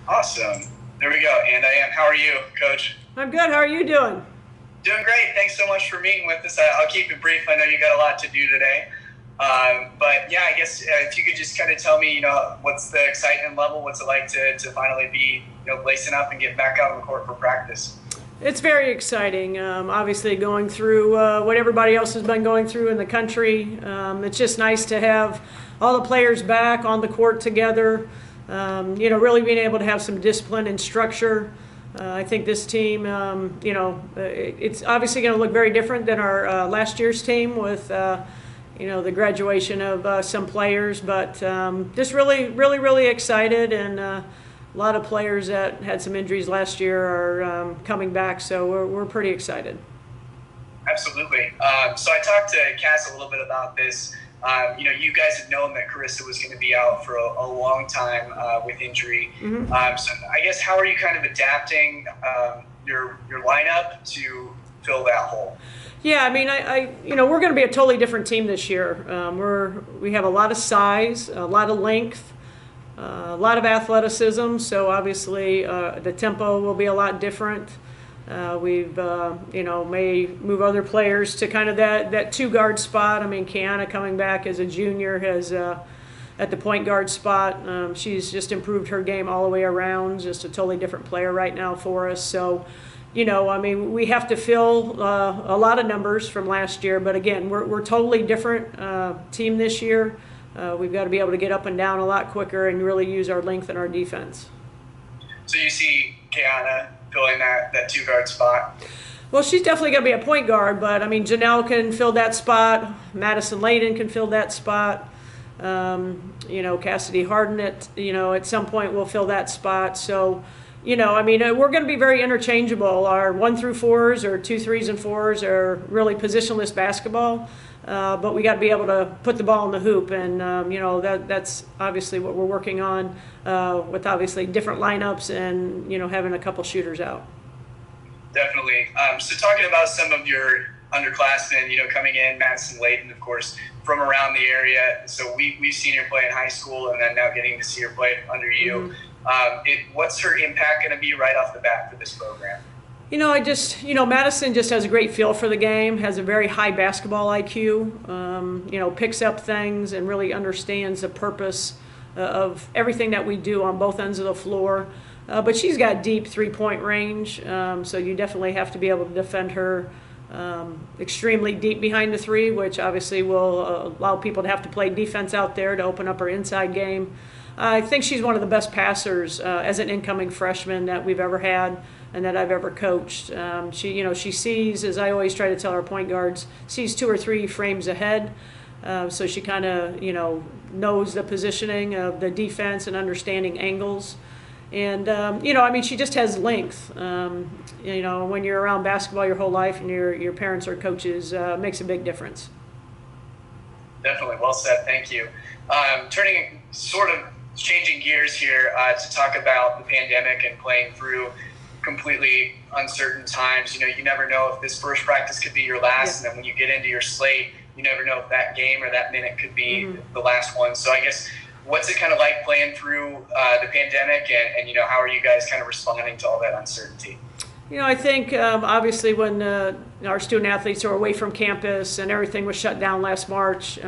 Awesome. There we go. And I am. How are you, Coach? I'm good. How are you doing? Doing great. Thanks so much for meeting with us. I'll keep it brief. I know you got a lot to do today. But yeah, I guess if you could just kind of tell me, what's the excitement level? What's it like to finally be, lacing up and getting back out on the court for practice? It's very exciting. Obviously, going through what everybody else has been going through in the country. It's just nice to have all the players back on the court together. Really being able to have some discipline and structure. I think this team, it's obviously going to look very different than our last year's team with, the graduation of some players. But just really excited, and a lot of players that had some injuries last year are coming back, so we're pretty excited. Absolutely. So I talked to Cass a little bit about this. You guys had known that Carissa was going to be out for a long time with injury. Mm-hmm. So I guess how are you kind of adapting your lineup to fill that hole? Yeah, I mean, we're going to be a totally different team this year. We have a lot of size, a lot of length, a lot of athleticism. So obviously, the tempo will be a lot different. We've may move other players to kind of that two guard spot. I mean, Kiana coming back as a junior has at the point guard spot. She's just improved her game all the way around. Just a totally different player right now for us. So, we have to fill a lot of numbers from last year. But again, we're totally different team this year. We've got to be able to get up and down a lot quicker and really use our length and our defense. So you see Kiana filling that two guard spot? Well, she's definitely going to be a point guard, but I mean, Janelle can fill that spot. Madison Layden can fill that spot. Cassidy Harden at some point will fill that spot. So, we're going to be very interchangeable. Our 1 through 4s or 2 3s and 4s are really positionless basketball. But we got to be able to put the ball in the hoop, and that's obviously what we're working on with obviously different lineups and having a couple shooters out. Definitely. So talking about some of your underclassmen, coming in, Madison Layden, of course, from around the area. So we've seen her play in high school, and then now getting to see her play under you. Mm-hmm. What's her impact going to be right off the bat for this program? Madison just has a great feel for the game, has a very high basketball IQ, picks up things and really understands the purpose of everything that we do on both ends of the floor. But she's got deep three-point range, so you definitely have to be able to defend her extremely deep behind the three, which obviously will allow people to have to play defense out there to open up her inside game. I think she's one of the best passers as an incoming freshman that we've ever had and that I've ever coached. She sees, as I always try to tell our point guards, sees 2 or 3 frames ahead. So she kind of, knows the positioning of the defense and understanding angles. And, she just has length. When you're around basketball your whole life and your parents are coaches, makes a big difference. Definitely. Well said. Thank you. Changing gears here to talk about the pandemic and playing through completely uncertain times. You never know if this first practice could be your last, and then when you get into your slate, you never know if that game or that minute could be the last one. So I guess, what's it kind of like playing through the pandemic, and how are you guys kind of responding to all that uncertainty? I think obviously when our student athletes are away from campus and everything was shut down last March,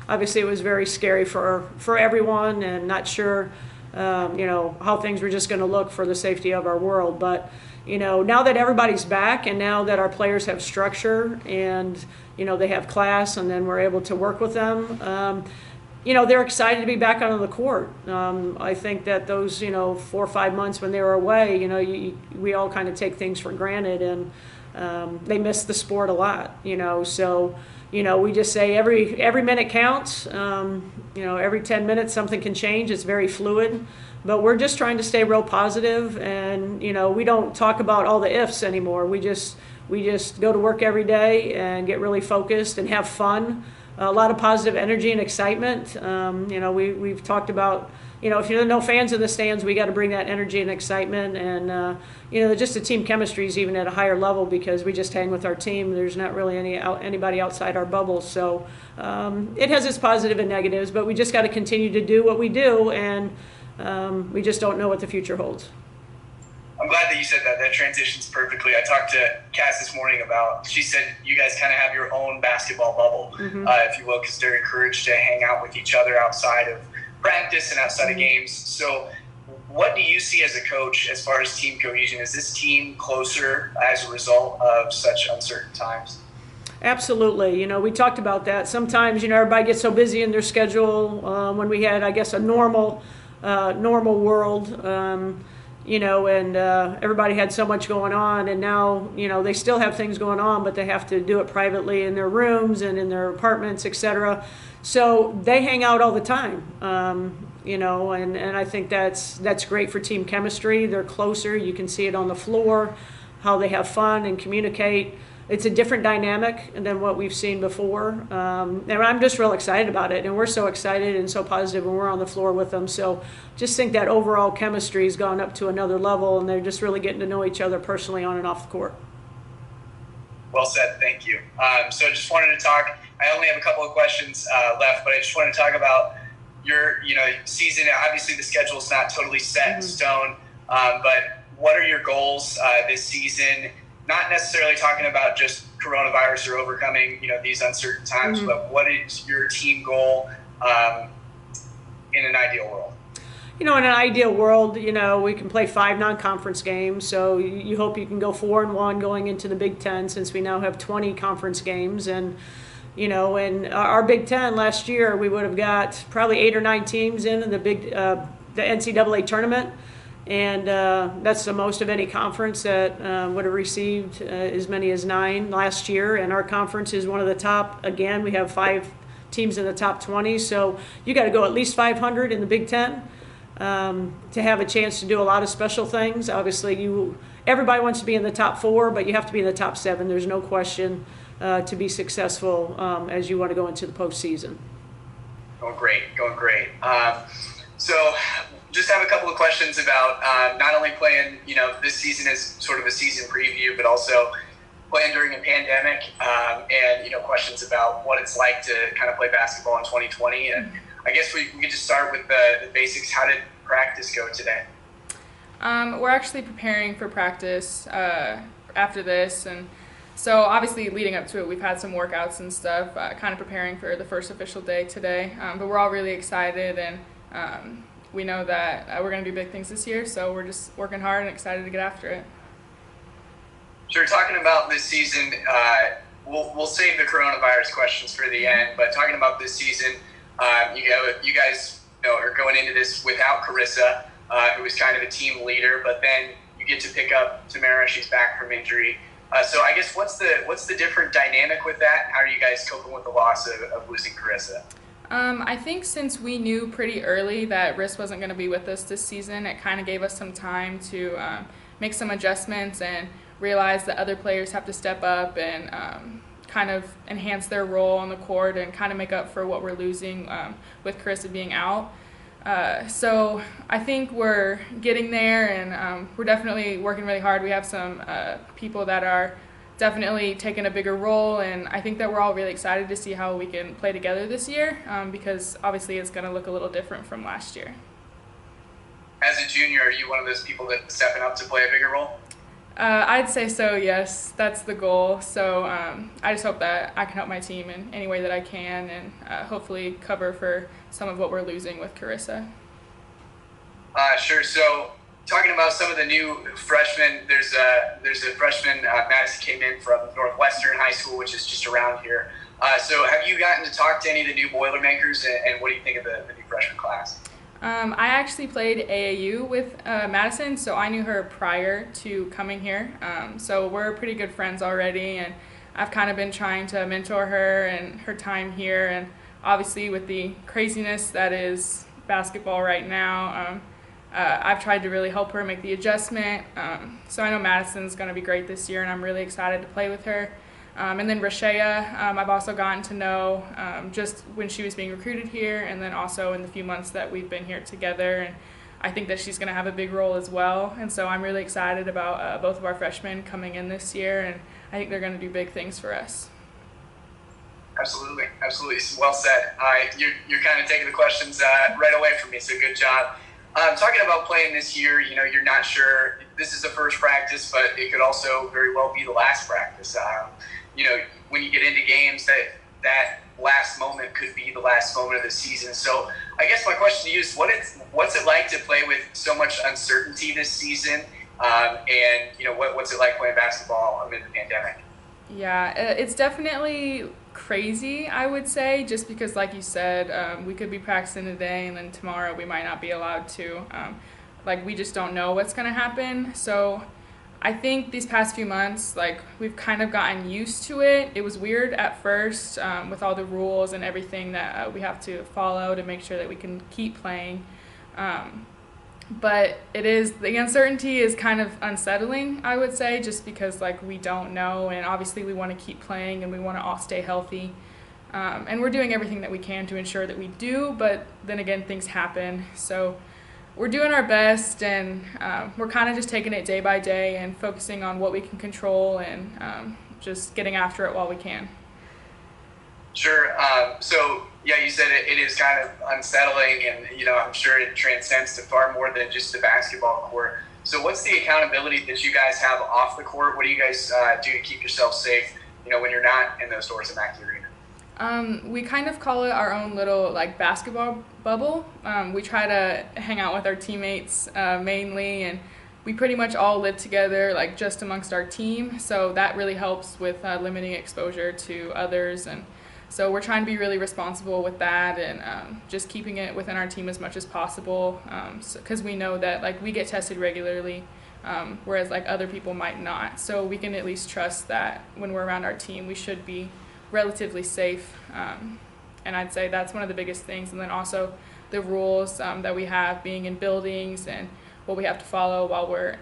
obviously it was very scary for everyone, and not sure how things were just going to look for the safety of our world. But now that everybody's back, and now that our players have structure and they have class, and then we're able to work with them, they're excited to be back on the court. I think that those 4 or 5 months when they were away, we all kind of take things for granted, and they miss the sport a lot. So we just say every minute counts. Every 10 minutes something can change. It's very fluid, but we're just trying to stay real positive, and we don't talk about all the ifs anymore. We just go to work every day and get really focused and have fun. A lot of positive energy and excitement. We've talked about, if you're no fans in the stands, we got to bring that energy and excitement, and just the team chemistry is even at a higher level because we just hang with our team. There's not really anybody outside our bubble, so it has its positive and negatives, but we just got to continue to do what we do, and We just don't know what the future holds. I'm glad that you said that. That transitions perfectly. I talked to Cass this morning she said you guys kind of have your own basketball bubble, if you will, because they're encouraged to hang out with each other outside of practice and outside of games. So what do you see as a coach as far as team cohesion? Is this team closer as a result of such uncertain times? Absolutely. We talked about that. Sometimes, everybody gets so busy in their schedule when we had, I guess, a normal world. And everybody had so much going on, and now, they still have things going on, but they have to do it privately in their rooms and in their apartments, etc. So they hang out all the time, and I think that's great for team chemistry. They're closer. You can see it on the floor, how they have fun and communicate. It's a different dynamic than what we've seen before. And I'm just real excited about it. And we're so excited and so positive when we're on the floor with them. So just think that overall chemistry has gone up to another level, and they're just really getting to know each other personally on and off the court. Well said. Thank you. So I just wanted to talk. I only have a couple of questions left, but I just want to talk about your season. Obviously, the schedule is not totally set in stone, but what are your goals this season? Not necessarily talking about just coronavirus or overcoming, these uncertain times, but what is your team goal in an ideal world? In an ideal world, we can play 5 non-conference games. So you hope you can go 4-1 going into the Big Ten, since we now have 20 conference games. And, in our Big Ten last year, we would have got probably 8 or 9 teams in the the NCAA tournament. And that's the most of any conference that would have received as many as 9 last year. And our conference is one of the top. Again, we have 5 teams in the top 20. So you got to go at least 500 in the Big Ten to have a chance to do a lot of special things. Obviously, everybody wants to be in the top 4, but you have to be in the top 7. There's no question to be successful as you want to go into the postseason. Going great. So just have a couple of questions about not only playing, this season as sort of a season preview, but also playing during a pandemic, and, questions about what it's like to kind of play basketball in 2020. And I guess we could just start with the basics. How did practice go today? We're actually preparing for practice after this, and so obviously leading up to it, we've had some workouts and stuff, kind of preparing for the first official day today. But we're all really excited, and we know that we're going to do big things this year, so we're just working hard and excited to get after it. Sure. Talking about this season, we'll save the coronavirus questions for the end, but talking about this season, you guys are going into this without Carissa, who was kind of a team leader, but then you get to pick up Tamara. She's back from injury. So I guess what's the different dynamic with that? How are you guys coping with the loss of losing Carissa? I think since we knew pretty early that Riss wasn't going to be with us this season, it kind of gave us some time to make some adjustments and realize that other players have to step up and kind of enhance their role on the court and kind of make up for what we're losing with Carissa being out. So I think we're getting there, and we're definitely working really hard. We have some people that are definitely taking a bigger role, and I think that we're all really excited to see how we can play together this year, because obviously it's going to look a little different from last year. As a junior, are you one of those people that's stepping up to play a bigger role? I'd say so, yes. That's the goal. So I just hope that I can help my team in any way that I can, and hopefully cover for some of what we're losing with Carissa. Sure. So talking about some of the new freshmen, there's a freshman, Madison, came in from Northwestern High School, which is just around here. So have you gotten to talk to any of the new Boilermakers, and what do you think of the new freshman class? I actually played AAU with Madison, so I knew her prior to coming here. So we're pretty good friends already, and I've kind of been trying to mentor her and her time here. And obviously with the craziness that is basketball right now, I've tried to really help her make the adjustment. So I know Madison's going to be great this year, and I'm really excited to play with her. And then Rashea, I've also gotten to know just when she was being recruited here, and then also in the few months that we've been here together. And I think that she's going to have a big role as well. And so I'm really excited about both of our freshmen coming in this year, and I think they're going to do big things for us. Absolutely. Well said. You're kind of taking the questions right away from me, so good job. Talking about playing this year, you're not sure. This is the first practice, but it could also very well be the last practice. When you get into games, that last moment could be the last moment of the season. So I guess my question to you is, what's it like to play with so much uncertainty this season? And what's it like playing basketball amid the pandemic? Yeah, it's definitely crazy, I would say, just because, like you said, we could be practicing today and then tomorrow we might not be allowed to. We just don't know what's going to happen. So I think these past few months, we've kind of gotten used to it. It was weird at first with all the rules and everything that we have to follow to make sure that we can keep playing. But the uncertainty is kind of unsettling, I would say, just because we don't know, and obviously we want to keep playing and we want to all stay healthy. And we're doing everything that we can to ensure that we do, but then again, things happen. So we're doing our best, and we're kind of just taking it day by day and focusing on what we can control and just getting after it while we can. Sure. You said it is kind of unsettling, and I'm sure it transcends to far more than just the basketball court. So what's the accountability that you guys have off the court? What do you guys do to keep yourself safe, when you're not in those doors in Mackey Arena? We kind of call it our own little basketball bubble. We try to hang out with our teammates mainly, and we pretty much all live together just amongst our team. So that really helps with limiting exposure to others, and so we're trying to be really responsible with that and just keeping it within our team as much as possible, because we know that we get tested regularly, whereas other people might not. So we can at least trust that when we're around our team, we should be relatively safe. And I'd say that's one of the biggest things. And then also the rules that we have being in buildings and what we have to follow while we're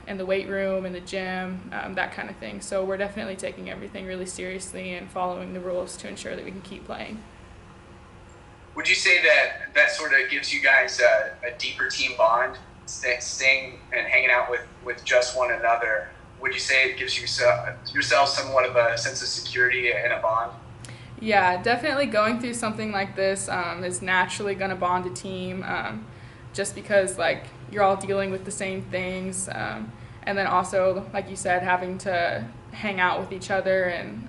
in the weight room, in the gym, that kind of thing. So we're definitely taking everything really seriously and following the rules to ensure that we can keep playing. Would you say that sort of gives you guys a deeper team bond, staying and hanging out with just one another? Would you say it gives yourself somewhat of a sense of security and a bond? Yeah, definitely going through something like this is naturally going to bond a team, just because you're all dealing with the same things, and then also, like you said, having to hang out with each other and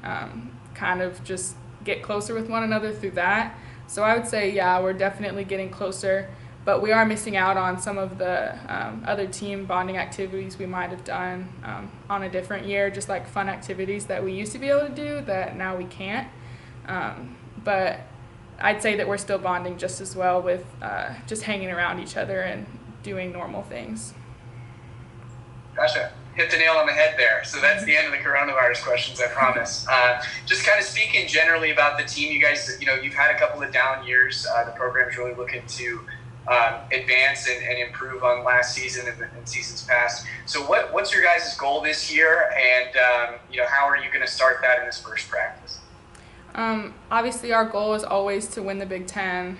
kind of just get closer with one another through that. So I would say, yeah, we're definitely getting closer, but we are missing out on some of the other team bonding activities we might have done on a different year, just fun activities that we used to be able to do that now we can't. But I'd say that we're still bonding just as well with just hanging around each other and doing normal things. Gotcha. Hit the nail on the head there. So that's the end of the coronavirus questions, I promise. Just kind of speaking generally about the team, you guys, you've had a couple of down years. The program's really looking to advance and improve on last season and seasons past. So what's your guys' goal this year, and how are you going to start that in this first practice? Obviously, our goal is always to win the Big Ten.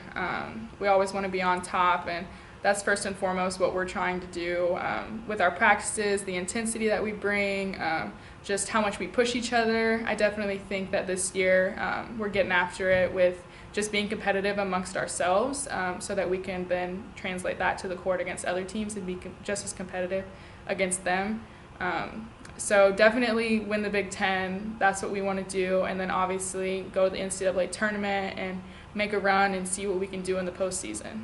We always want to be on top, and that's first and foremost what we're trying to do with our practices, the intensity that we bring, just how much we push each other. I definitely think that this year we're getting after it with just being competitive amongst ourselves, so that we can then translate that to the court against other teams and be just as competitive against them. So definitely win the Big Ten. That's what we want to do. And then obviously go to the NCAA tournament and make a run and see what we can do in the postseason.